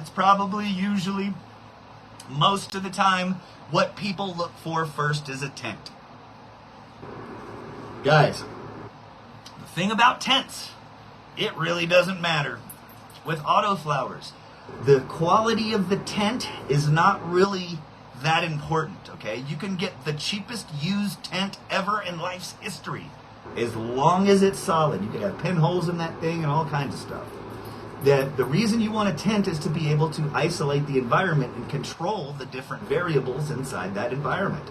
That's probably usually, most of the time, what people look for first is a tent. Guys, the thing about tents, it really doesn't matter. With Autoflowers, the quality of the tent is not really that important, okay? You can get the cheapest used tent ever in life's history. As long as it's solid. You can have pinholes in that thing and all kinds of stuff. The reason you want a tent is to be able to isolate the environment and control the different variables inside that environment.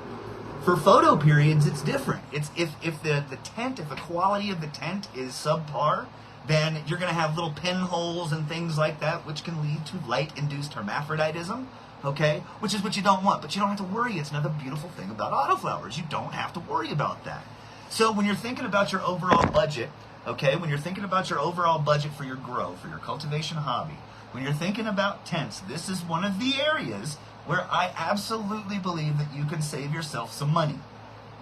For photo periods, it's different. It's if the quality of the tent is subpar, then you're going to have little pinholes and things like that, which can lead to light-induced hermaphroditism, okay? Which is what you don't want, but you don't have to worry. It's another beautiful thing about Autoflowers. You don't have to worry about that. So when you're thinking about your overall budget, okay, when you're thinking about your overall budget for your grow, for your cultivation hobby, when you're thinking about tents, this is one of the areas where I absolutely believe that you can save yourself some money.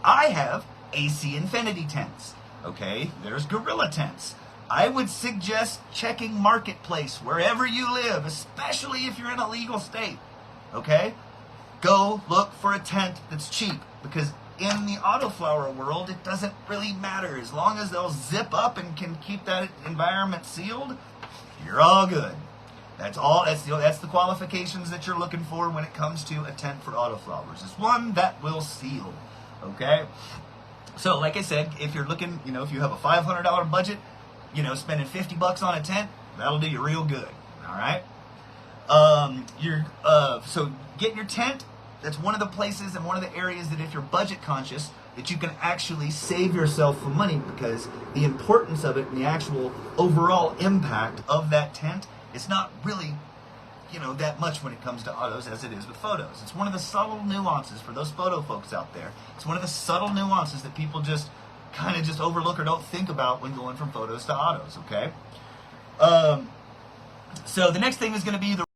I have AC Infinity tents, okay? There's Gorilla tents. I would suggest checking Marketplace wherever you live, especially if you're in a legal state, okay? Go look for a tent that's cheap, because in the Autoflower world, it doesn't really matter. As long as they'll zip up and can keep that environment sealed, you're all good. That's all. That's the qualifications that you're looking for when it comes to a tent for Autoflowers. It's one that will seal, okay? So, like I said, if you're looking, if you have a $500 budget, spending $50 on a tent, that'll do you real good. All right. So getting your tent. That's one of the places and one of the areas that if you're budget conscious, that you can actually save yourself some money, because the importance of it and the actual overall impact of that tent is not really, that much when it comes to autos as it is with photos. It's one of the subtle nuances for those photo folks out there. It's one of the subtle nuances that people just kind of overlook or don't think about when going from photos to autos, okay? So the next thing is going to be the